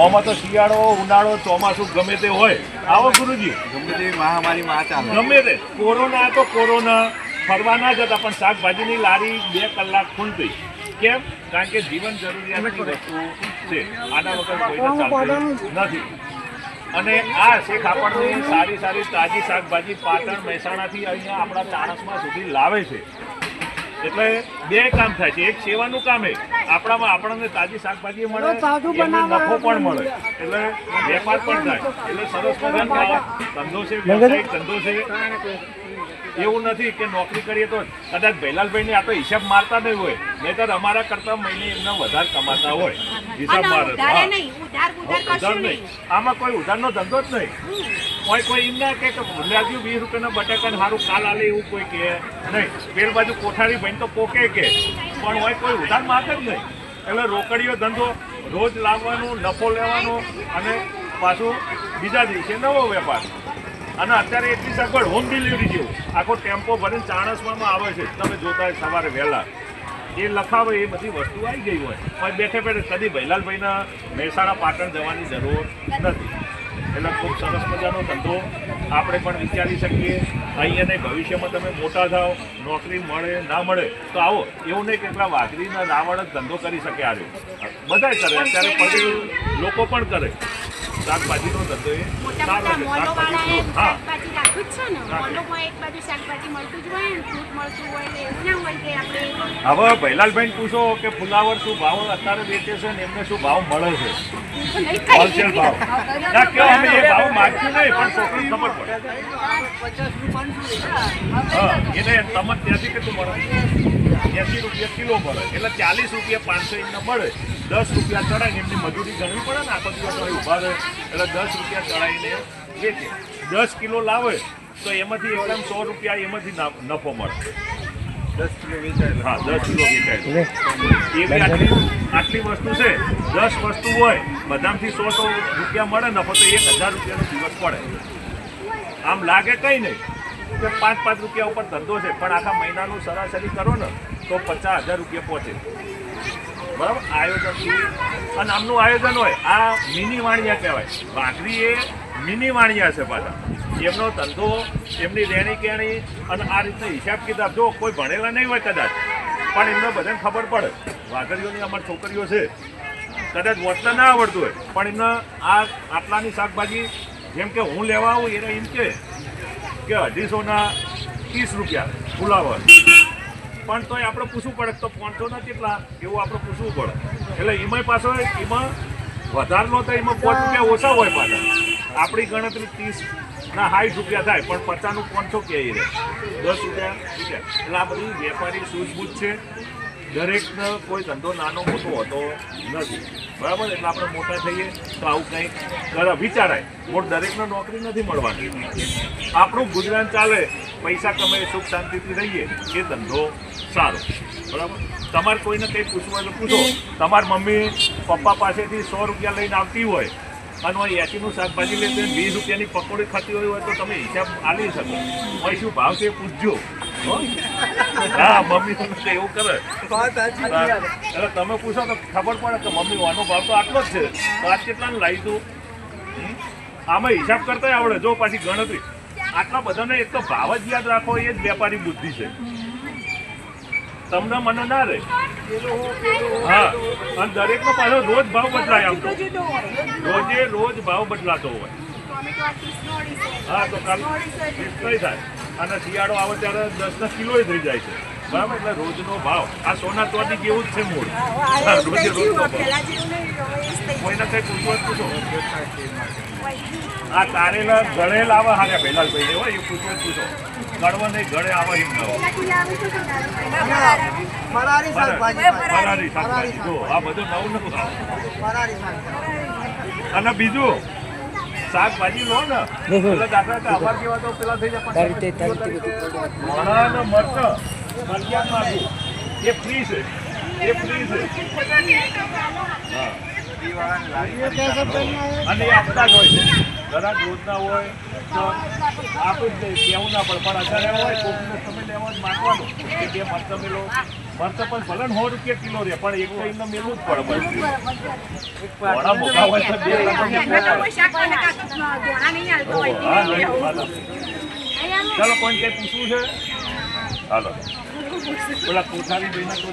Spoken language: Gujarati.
આમાં તો શિયાળો ઉનાળો ચોમાસું ગમે તે હોય. આવો ગુરુજી, ગમે તેવી મહામારીમાં આ ચાલે. ગમે તે કોરોના તો કોરોના ફરવા ના જતા, પણ શાકભાજીની લારી 2 કલાક ખુલતી. કેમ? કારણ કે જીવન જરૂરિયાતની વસ્તુ છે, આના વગર કોઈને ચાલતું નથી. અને આ છે કાપડની સારી સારી તાજી શાકભાજી પાટણ મહેસાણાથી અહીંયા આપણા ચાણસ્મા સુધી લાવે છે. એટલે 2 કામ થાય છે. એક સેવાનું કામ આપણામાં આપણને તાજી શાકભાજી મળે, એમને નફો પણ મળે, એટલે વેપાર પણ થાય. એટલે સરસ મજાનો ધંધો છે, વ્યવસાયિક ધંધો છે. એવું નથી કે નોકરી કરીએ તો કદાચ ભૈલાલભાઈને આ તો હિસાબ મારતા નહીં હોય, નહીંતર અમારા કરતા મહિને એમને વધારે કમાતા હોય. હિસાબ મારે ઉધાર નહીં, આમાં કોઈ ઉધારનો ધંધો જ નહીં. કોઈ એમ ના કે ભૂલ્યાજી 20 રૂપિયાના બટાકાને સારું કાલ આલે એવું કોઈ કહે નહીં. પેલ બાજુ કોઠારી ભાઈ તો કોકે કે, પણ હોય કોઈ ઉધાર માગે જ નહીં. એટલે રોકડીયો ધંધો, રોજ લાવવાનું, નફો લેવાનો, અને પાછું બીજા દિવસે નવો વેપાર. અને અત્યારે એટલી સગવડ, હોમ ડિલિવરી જેવું આખો ટેમ્પો ભરીને ચાણસ્મામાં આવે છે. તમે જોતા હોય સવારે વહેલા એ લખાવે, એ બધી વસ્તુ આવી ગઈ હોય. પણ બેઠે બેઠે કદી ભૈલાલભાઈના મહેસાણા પાટણ જવાની જરૂર નથી. એટલે ખૂબ સરસ મજાનો ધંધો આપણે પણ વિચારી શકીએ. અહીંયાને ભવિષ્યમાં તમે મોટા થાવ, નોકરી મળે ના મળે તો આવો. એવું નહીં કે એટલા વાઘરીના રાવણ જ ધંધો કરી શકે. આજે બધા કરે, અત્યારે પટેલ લોકો પણ કરે શાકભાજીનો ધંધો. એ સારો છે. હવે ભૈલાલભાઈ પૂછો કે ફુલાવર શું ભાવ અત્યારે વેચે છે ને એમને શું ભાવ મળે છે? હોલસેલ ભાવ ના કેવો, અમે એ ભાવ માગ્યું નહીં, પણ છોકરી ખબર પડે. એને તમે ત્યાંથી કેટલું મળે? 80 રૂપિયા કિલો મળે, એટલે 40 રૂપિયા 500 એમને મળે. 10 રૂપિયા ચડાવીને એમની મજૂરી ગણવી પડે ને, આખો દિવસ ઉભા રહે, એટલે 10 રૂપિયા ચડાવીને વેચે. 10 કિલો લાવે તો એમાંથી એકદમ 100 રૂપિયા એમાંથી નફો મળે. 10 કિલો વેચાય. હા, 10 કિલો વેચાય. એવી આટલી વસ્તુ છે. 10 વસ્તુ હોય, બધામાંથી 100 રૂપિયા મળે નફો, તો 1000 રૂપિયાનો દિવસ પડે. આમ લાગે કંઈ નહીં કે 5-5 રૂપિયા ઉપર ધંધો છે, પણ આખા મહિનાનું સરાસરી કરો ને તો 50,000 રૂપિયા પહોંચે. બરાબર? આયોજન અને આમનું આયોજન હોય. આ મિની વાણિયા કહેવાય. ભાખરી એ મિની વાણિયા છે પાછા. એમનો ધંધો, એમની રહેણી કહેણી અને આ રીતનો હિસાબ કિતાબ, જો કોઈ ભણેલા નહીં હોય કદાચ, પણ એમને બધાને ખબર પડે. વાઘરીઓની અમારી છોકરીઓ છે, કદાચ વાંચતા ના આવડતું હોય, પણ એમને આ આટલાની શાકભાજી જેમ કે હું લેવા આવું એને એમ કે 250ના 30 રૂપિયા ફુલાવર, પણ તોય આપણે પૂછવું પડે તો 500ના કેટલા એવું આપણે પૂછવું પડે. એટલે એમાં પાછો એમાં વધારનો તો એમાં 5 રૂપિયા ઓછા હોય પાછા. આપણી ગણતરી 30ના 60 રૂપિયા થાય, પણ 50નું 500 કહે રહે, 10 રૂપિયા. એટલે આ બધી વેપારી સૂઝબૂઝ છે. દરેકનો કોઈ ધંધો નાનો મોટો હોતો નથી. બરાબર? એટલે આપણે મોટા થઈએ તો આવું કંઈક વિચારાય. દરેકને નોકરી નથી મળવાની. આપણું ગુજરાન ચાલે, પૈસા કમાઈએ, સુખ શાંતિથી રહીએ, એ ધંધો સારો. બરાબર? તમારે કોઈને કંઈ પૂછવું હોય તો પૂછો. તમારી મમ્મી પપ્પા પાસેથી 100 રૂપિયા લઈને આવતી હોય અને 80નું શાકભાજી લેતી હોય, 20 રૂપિયાની પકોડી ખાતી હોય તો તમે હિસાબ આલી શકો. ભાઈ શું ભાવ છે એ પૂછજો. હા, મમ્મી તમને એવું કરે એટલે તમે પૂછો તો ખબર પડે કે મમ્મી આનો ભાવ તો આટલો જ છે, તો આજ કેટલાને લાવી દઉં. આમાં હિસાબ કરતા આવડે. જો પાછી ગણતરી આટલા બધાને એક તો ભાવ જ યાદ રાખો, એ જ વેપારી બુદ્ધિ છે. તમને મને ના રહે. હા, અને દરેકનો પાછો રોજ ભાવ બદલાય. આમ તો રોજ ભાવ બદલાતો હોય. હા, તો કાલ કઈ થાય. અને શિયાળો આવે ત્યારે 10 કિલો થઈ જાય છે. બરાબર? એટલે રોજનો ભાવ આ સોના ચોથી જેવું જ છે મૂળ. કોઈને કઈ પૂછવું પૂછો. આ કારેલા ગળે લાવે હારે ભૈલાલભાઈ હોય એ પૂછવું પૂછો. ગળવા નહીં, ગળે આવે એમ ફરારી શાકભાજી. જો આ બધું નવું અને બીજું શાકભાજી લો ને એટલે દાખલા કે અમાર કેવા તો પેલા થઈ જાય મરચાં એ ફ્રી છે. અને એ આપતા જ હોય છે. ઘણા રોજના હોય તો આપું જ નહીં, કેવું ના પડે. પણ અત્યારે હોય કોકને તમે લેવા જ માંગવાનું કે 2 મરચાં મેલો, મરચાં પણ ભલે ને 100 રૂપિયા કિલો રહે પણ એક તો એમને મેલું જ પડે બધું. ઘણા મોટા હોય તો 2 ચાલો કોઈ કઈ પૂછવું છે હાલો પેલા કોઠારી ભાઈને તો